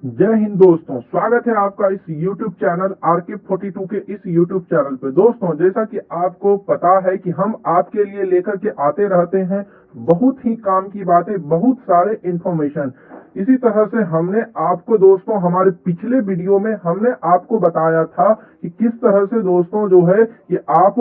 जय हिंद दोस्तों, स्वागत है आपका इस YouTube चैनल RK42 के इस YouTube चैनल पे। दोस्तों, जैसा कि आपको पता है कि हम आपके लिए लेकर के आते रहते हैं बहुत ही काम की बातें, बहुत सारे इंफॉर्मेशन। इसी तरह से हमने आपको दोस्तों हमारे पिछले वीडियो में हमने आपको बताया था कि किस तरह से दोस्तों जो है कि आप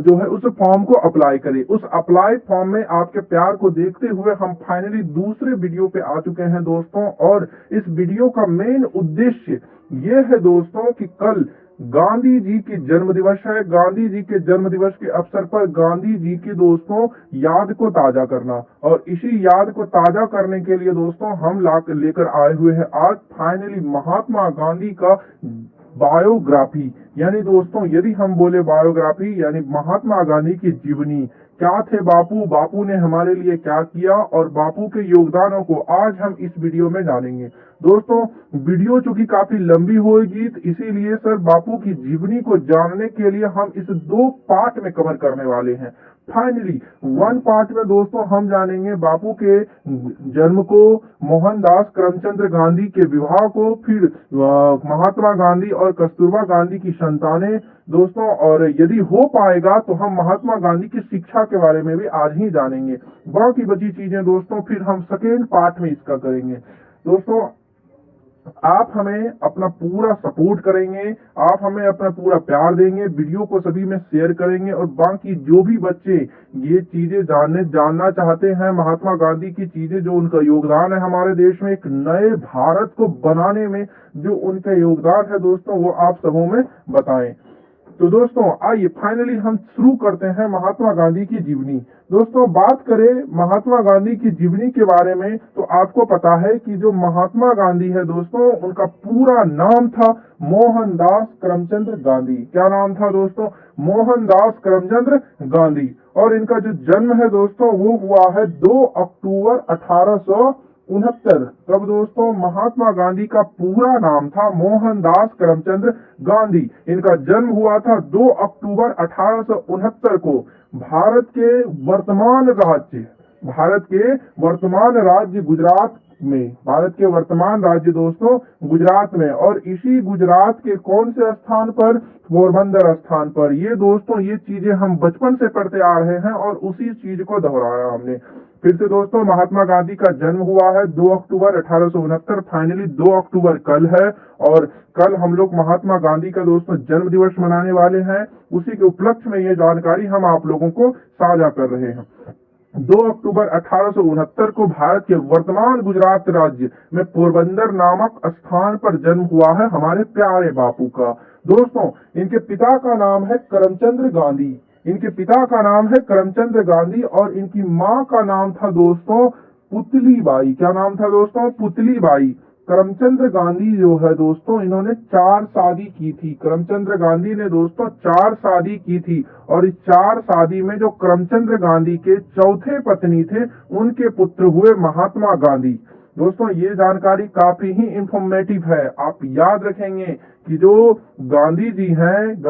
जो है उस फॉर्म को अप्लाई करें। उस अप्लाई फॉर्म में आपके प्यार को देखते हुए हम फाइनली दूसरे वीडियो पे आ चुके हैं दोस्तों। और इस वीडियो का मेन उद्देश्य ये है दोस्तों कि कल गांधी जी की जन्म दिवस है। गांधी जी के जन्म दिवस के अवसर पर गांधी जी की दोस्तों याद को ताजा करना, और इसी याद को ताजा करने के लिए दोस्तों हम लेकर आए हुए हैं आज फाइनली महात्मा गांधी का बायोग्राफी। यानी दोस्तों यदि हम बोले बायोग्राफी यानी महात्मा गांधी की जीवनी, क्या थे बापू, बापू ने हमारे लिए क्या किया, और बापू के योगदानों को आज हम इस वीडियो में जानेंगे। दोस्तों, वीडियो चूंकि काफी लंबी होगी, इसीलिए सर बापू की जीवनी को जानने के लिए हम इसे 2 पार्ट में कवर करने वाले हैं। फाइनली 1 पार्ट में दोस्तों हम जानेंगे बापू के जन्म को, मोहनदास करमचंद गांधी के विवाह को, फिर महात्मा गांधी और कस्तूरबा गांधी की संतानें दोस्तों, और यदि हो पाएगा तो हम महात्मा गांधी की शिक्षा के बारे में भी आज ही जानेंगे। बाकी बची चीजें दोस्तों फिर हम सेकेंड पार्ट में इसका करेंगे। दोस्तों, आप हमें अपना पूरा सपोर्ट करेंगे, आप हमें अपना पूरा प्यार देंगे, वीडियो को सभी में शेयर करेंगे, और बाकी जो भी बच्चे ये चीजें जानना चाहते हैं, महात्मा गांधी की चीजें, जो उनका योगदान है हमारे देश में एक नए भारत को बनाने में, जो उनका योगदान है दोस्तों, वो आप सबों में बताएं। तो दोस्तों आइए फाइनली हम शुरू करते हैं महात्मा गांधी की जीवनी। दोस्तों, बात करें महात्मा गांधी की जीवनी के बारे में तो आपको पता है कि जो महात्मा गांधी है दोस्तों, उनका पूरा नाम था मोहनदास करमचंद गांधी। क्या नाम था दोस्तों? मोहनदास करमचंद गांधी। और इनका जो जन्म है दोस्तों वो हुआ है 2 अक्टूबर 1869। तब दोस्तों महात्मा गांधी का पूरा नाम था मोहनदास करमचंद गांधी। इनका जन्म हुआ था 2 अक्टूबर 1869 को भारत के वर्तमान राज्य गुजरात में, भारत के वर्तमान राज्य दोस्तों गुजरात में, और इसी गुजरात के कौन से स्थान पर? पोरबंदर स्थान पर। ये दोस्तों ये चीजें हम बचपन से पढ़ते आ रहे हैं और उसी चीज को दोहराया हमने। फिर से दोस्तों, महात्मा गांधी का जन्म हुआ है 2 अक्टूबर 1869। फाइनली 2 अक्टूबर कल है, और कल हम लोग महात्मा गांधी का दोस्तों जन्म दिवस मनाने वाले हैं। उसी के उपलक्ष्य में ये जानकारी हम आप लोगों को साझा कर रहे हैं। 2 अक्टूबर 1869 को भारत के वर्तमान गुजरात राज्य में पोरबंदर नामक स्थान पर जन्म हुआ है हमारे प्यारे बापू का। दोस्तों, इनके पिता का नाम है करमचंद गांधी। इनके पिता का नाम है करमचंद गांधी, और इनकी माँ का नाम था दोस्तों पुतली बाई। क्या नाम था दोस्तों? पुतली बाई। करमचंद गांधी जो है दोस्तों, इन्होंने 4 शादी की थी। करमचंद गांधी ने दोस्तों 4 शादी की थी, और इस 4 शादी में जो करमचंद गांधी के चौथे पत्नी थे, उनके पुत्र हुए महात्मा गांधी। दोस्तों, ये जानकारी काफी ही इंफॉर्मेटिव है। आप याद रखेंगे कि जो गांधी जी हैं,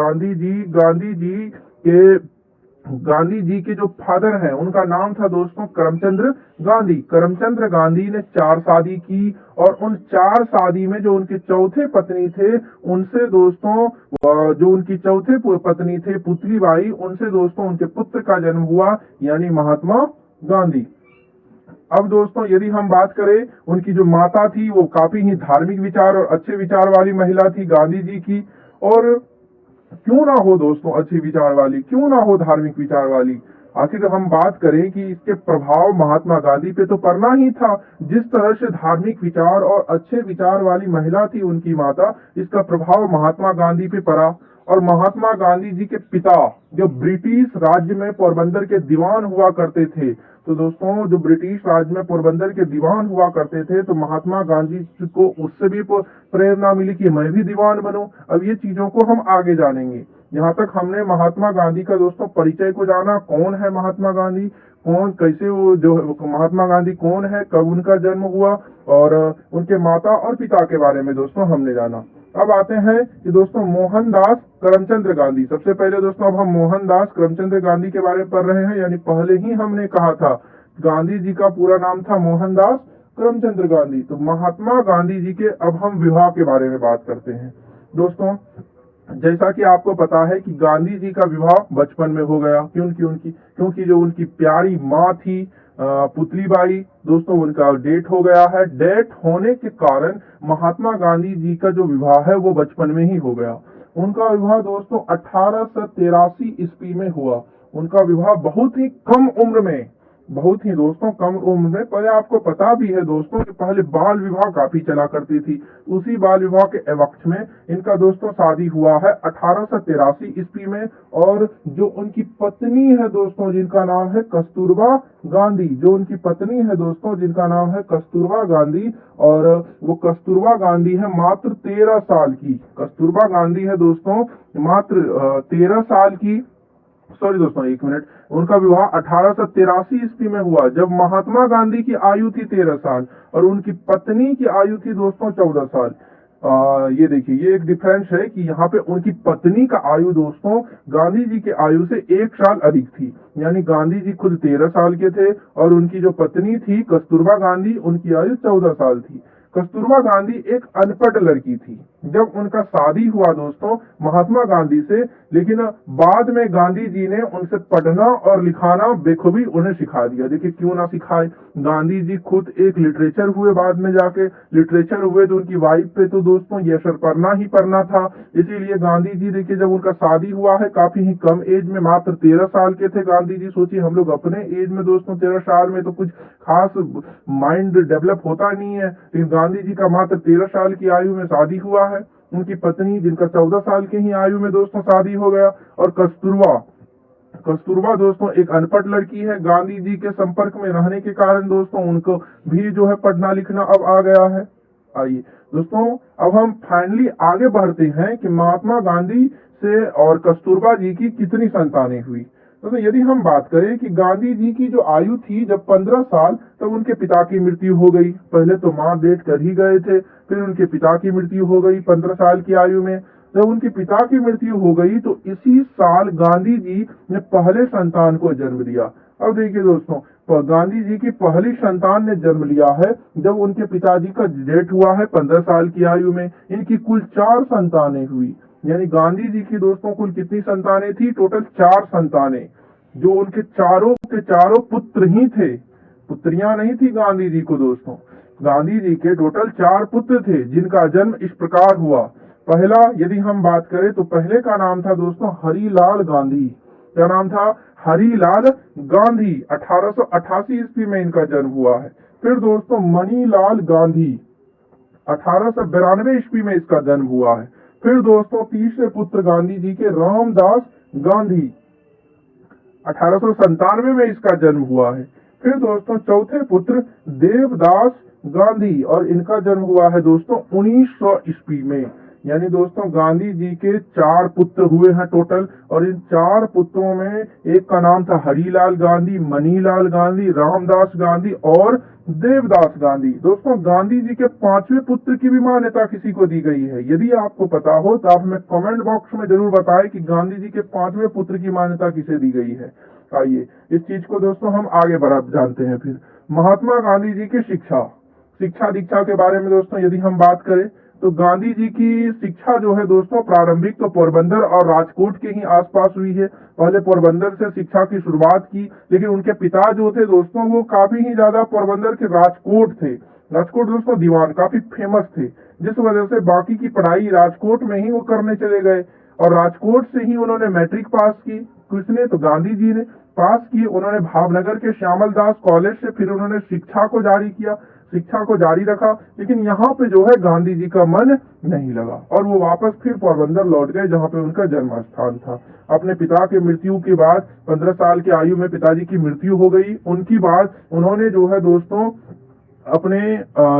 गांधी जी के जो फादर हैं उनका नाम था दोस्तों करमचंद गांधी। करमचंद गांधी ने 4 शादी की, और उन 4 शादी में जो उनके चौथे पत्नी थे, उनसे दोस्तों जो उनकी चौथे पत्नी थे पुतली बाई, उनसे दोस्तों उनके पुत्र का जन्म हुआ, यानी महात्मा गांधी। अब दोस्तों यदि हम बात करें, उनकी जो माता थी वो काफी ही धार्मिक विचार और अच्छे विचार वाली महिला थी गांधी जी की। और क्यों ना हो दोस्तों अच्छे विचार वाली, क्यों ना हो धार्मिक विचार वाली, आखिर हम बात करें कि इसके प्रभाव महात्मा गांधी पे तो पड़ना ही था। जिस तरह से धार्मिक विचार और अच्छे विचार वाली महिला थी उनकी माता, इसका प्रभाव महात्मा गांधी पे पड़ा। और महात्मा गांधी जी के पिता जो ब्रिटिश राज्य में पोरबंदर के दीवान हुआ करते थे, तो दोस्तों जो ब्रिटिश राज्य में पोरबंदर के दीवान हुआ करते थे, तो महात्मा गांधी को उससे भी प्रेरणा मिली कि मैं भी दीवान बनूं। अब ये चीजों को हम आगे जानेंगे। यहाँ तक हमने महात्मा गांधी का दोस्तों परिचय को जाना, कौन है महात्मा गांधी, कौन कैसे वो जो महात्मा गांधी कौन है, कब उनका जन्म हुआ, और उनके माता और पिता के बारे में दोस्तों हमने जाना। अब आते हैं कि दोस्तों मोहनदास करमचंद गांधी। सबसे पहले दोस्तों अब हम मोहनदास करमचंद गांधी के बारे में पढ़ रहे हैं। यानी पहले ही हमने कहा था गांधी जी का पूरा नाम था मोहनदास करमचंद गांधी। तो महात्मा गांधी जी के अब हम विवाह के बारे में बात करते हैं दोस्तों। जैसा कि आपको पता है कि गांधी जी का विवाह बचपन में हो गया, क्योंकि जो उनकी प्यारी माँ थी पुतलीबाई दोस्तों, उनका डेथ हो गया है। डेथ होने के कारण महात्मा गांधी जी का जो विवाह है वो बचपन में ही हो गया। उनका विवाह दोस्तों 1883 ईस्वी में हुआ। उनका विवाह बहुत ही कम उम्र में, बहुत ही दोस्तों कम उम्र में। पहले आपको पता भी है दोस्तों कि पहले बाल विवाह काफी चला करती थी। उसी बाल विवाह के एवक्त में इनका दोस्तों शादी हुआ है 1883 ईस्वी में। और जो उनकी पत्नी है दोस्तों, जिनका नाम है कस्तूरबा गांधी, जो उनकी पत्नी है दोस्तों, जिनका नाम है कस्तूरबा गांधी, और वो कस्तूरबा गांधी है मात्र 13 साल की। कस्तूरबा गांधी है दोस्तों मात्र 13 साल की। सॉरी दोस्तों, एक मिनट। उनका विवाह 1883 ईस्वी में हुआ, जब महात्मा गांधी की आयु थी 13 साल और उनकी पत्नी की आयु थी दोस्तों 14 साल। ये देखिए, ये एक डिफरेंस है कि यहाँ पे उनकी पत्नी का आयु दोस्तों गांधी जी के आयु से 1 साल अधिक थी। यानी गांधी जी खुद 13 साल के थे और उनकी जो पत्नी थी कस्तूरबा गांधी, उनकी आयु 14 साल थी। कस्तूरबा गांधी एक अनपढ़ लड़की थी जब उनका शादी हुआ दोस्तों महात्मा गांधी से, लेकिन बाद में गांधी जी ने उनसे पढ़ना और लिखाना बेखूबी उन्हें सिखा दिया। देखिए क्यों ना सिखाए, गांधी जी खुद एक लिटरेचर हुए, बाद में जाके लिटरेचर हुए तो उनकी वाइफ पे तो दोस्तों ये असर पड़ना ही पड़ना था। इसीलिए गांधी जी देखिए जब उनका शादी हुआ है काफी ही कम एज में, मात्र 13 साल के थे गांधी जी। सोचिए हम लोग अपने एज में दोस्तों 13 साल में तो कुछ खास माइंड डेवलप होता नहीं है, लेकिन गांधी जी का मात्र 13 साल की आयु में शादी हुआ है। उनकी पत्नी जिनका 14 साल की ही आयु में दोस्तों शादी हो गया। और कस्तूरबा दोस्तों एक अनपढ़ लड़की है। गांधी जी के संपर्क में रहने के कारण दोस्तों उनको भी जो है पढ़ना लिखना अब आ गया है। आइए दोस्तों, अब हम फाइनली आगे बढ़ते हैं कि महात्मा गांधी से और कस्तूरबा जी की कितनी संतानें हुई। तो यदि हम बात करें कि गांधी जी की जो आयु थी जब 15 साल, तब उनके पिता की मृत्यु हो गई। पहले तो माँ डेथ कर ही गए थे, फिर उनके पिता की मृत्यु हो गई 15 साल की आयु में। जब उनके पिता की मृत्यु हो गई तो इसी साल गांधी जी ने पहले संतान को जन्म दिया। अब देखिए दोस्तों, गांधी जी की पहली संतान ने जन्म लिया है जब उनके पिताजी का डेथ हुआ है 15 साल की आयु में। इनकी कुल 4 संतानें हुई। यानी गांधी जी की दोस्तों कुल कितनी संतानें थी? टोटल 4 संतानें, जो उनके चारों के चारों पुत्र ही थे, पुत्रियां नहीं थी गांधी जी को दोस्तों। गांधी जी के टोटल 4 पुत्र थे जिनका जन्म इस प्रकार हुआ। पहला यदि हम बात करें तो पहले का नाम था दोस्तों हरिलाल गांधी। क्या नाम था? हरिलाल गांधी। 1888 ईस्वी में इनका जन्म हुआ है। फिर दोस्तों मणिलाल गांधी, 1892 ईस्वी में इसका जन्म हुआ है। फिर दोस्तों तीसरे पुत्र गांधी जी के रामदास गांधी, 1897 में इसका जन्म हुआ है। फिर दोस्तों चौथे पुत्र देवदास गांधी, और इनका जन्म हुआ है दोस्तों 1900 ईस्वी में। यानी दोस्तों गांधी जी के 4 पुत्र हुए हैं टोटल, और इन 4 पुत्रों में एक का नाम था हरिलाल गांधी, मणिलाल गांधी, रामदास गांधी और देवदास गांधी। दोस्तों गांधी जी के 5वें पुत्र की भी मान्यता किसी को दी गई है। यदि आपको पता हो तो आप हमें कमेंट बॉक्स में जरूर बताएं कि गांधी जी के 5वें पुत्र की मान्यता किसे दी गई है। आइए इस चीज को दोस्तों हम आगे बढ़ा जानते हैं। फिर महात्मा गांधी जी की शिक्षा दीक्षा के बारे में दोस्तों यदि हम बात करें तो गांधी जी की शिक्षा जो है दोस्तों प्रारंभिक तो पोरबंदर और राजकोट के ही आसपास हुई है। पहले पोरबंदर से शिक्षा की शुरुआत की, लेकिन उनके पिता जो थे दोस्तों वो काफी ही ज्यादा पोरबंदर के राजकोट थे। राजकोट दोस्तों दीवान काफी फेमस थे, जिस वजह से बाकी की पढ़ाई राजकोट में ही वो करने चले गए। और राजकोट से ही उन्होंने मैट्रिक पास की। किसने? तो गांधी जी ने पास की। उन्होंने भावनगर के श्यामल दास कॉलेज से फिर उन्होंने शिक्षा को जारी किया, शिक्षा को जारी रखा। लेकिन यहाँ पे जो है गांधी जी का मन नहीं लगा और वो वापस फिर पोरबंदर लौट गए जहाँ पे उनका जन्म स्थान था। अपने पिता के मृत्यु के बाद 15 साल की आयु में पिताजी की मृत्यु हो गई। उनकी बाद उन्होंने जो है दोस्तों अपने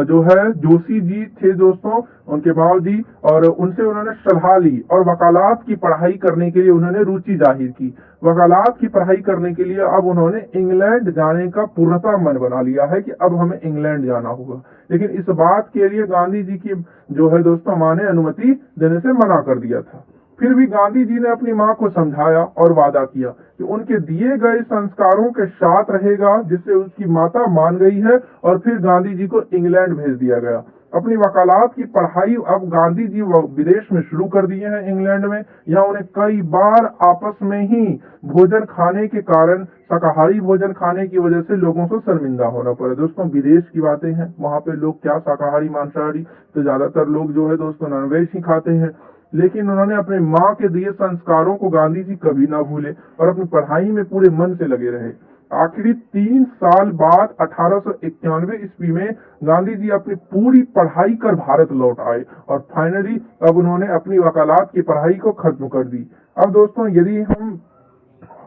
जो है जोशी जी थे दोस्तों, उनके बाबू जी, और उनसे उन्होंने सलाह ली और वकालत की पढ़ाई करने के लिए उन्होंने रुचि जाहिर की। वकालत की पढ़ाई करने के लिए अब उन्होंने इंग्लैंड जाने का पूर्णतः मन बना लिया है कि अब हमें इंग्लैंड जाना होगा। लेकिन इस बात के लिए गांधी जी की जो है दोस्तों मां ने अनुमति देने से मना कर दिया था। फिर भी गांधी जी ने अपनी मां को समझाया और वादा किया कि उनके दिए गए संस्कारों के साथ रहेगा, जिससे उसकी माता मान गई है। और फिर गांधी जी को इंग्लैंड भेज दिया गया। अपनी वकालत की पढ़ाई अब गांधी जी विदेश में शुरू कर दिए हैं, इंग्लैंड में। यहाँ उन्हें कई बार आपस में ही भोजन खाने के कारण, शाकाहारी भोजन खाने की वजह से लोगों को शर्मिंदा होना पड़ा। दोस्तों, विदेश की बातें हैं, वहां पे लोग क्या शाकाहारी मांसाहारी, तो ज्यादातर लोग जो है दोस्तों नॉनवेज ही खाते हैं। लेकिन उन्होंने अपने माँ के दिए संस्कारों को गांधी जी कभी ना भूले और अपनी पढ़ाई में पूरे मन से लगे रहे। आखिरी 3 साल बाद 1891 ईस्वी में गांधी जी अपनी पूरी पढ़ाई कर भारत लौट आए और फाइनली अब उन्होंने अपनी वकालत की पढ़ाई को खत्म कर दी। अब दोस्तों, यदि हम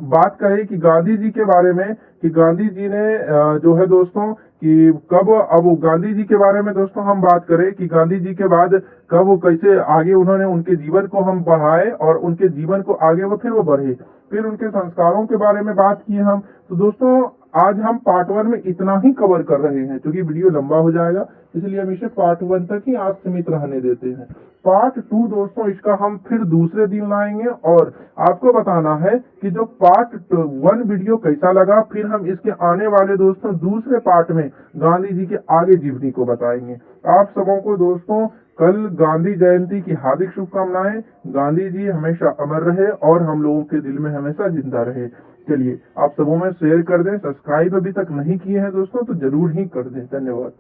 बात करें कि गांधी जी के बारे में, कि गांधी जी ने जो है दोस्तों कि कब, अब गांधी जी के बारे में दोस्तों हम बात करें कि गांधी जी के बाद कब कैसे आगे उन्होंने उनके जीवन को हम बढ़ाए और उनके जीवन को आगे वो बढ़े, फिर उनके संस्कारों के बारे में बात की हम। तो दोस्तों, आज हम पार्ट 1 में इतना ही कवर कर रहे हैं, क्योंकि वीडियो लंबा हो जाएगा, इसलिए हम इसे पार्ट 1 तक ही आज सीमित रहने देते हैं। पार्ट 2 दोस्तों, इसका हम फिर दूसरे दिन लाएंगे और आपको बताना है कि जो पार्ट 1 वीडियो कैसा लगा। फिर हम इसके आने वाले दोस्तों दूसरे पार्ट में गांधी जी के आगे जीवनी को बताएंगे। आप सबों को दोस्तों कल गांधी जयंती की हार्दिक शुभकामनाएं। गांधी जी हमेशा अमर रहे और हम लोगों के दिल में हमेशा जिंदा रहे। चलिए, आप सबों में शेयर कर दें, सब्सक्राइब अभी तक नहीं किए हैं दोस्तों तो जरूर ही कर दें। धन्यवाद।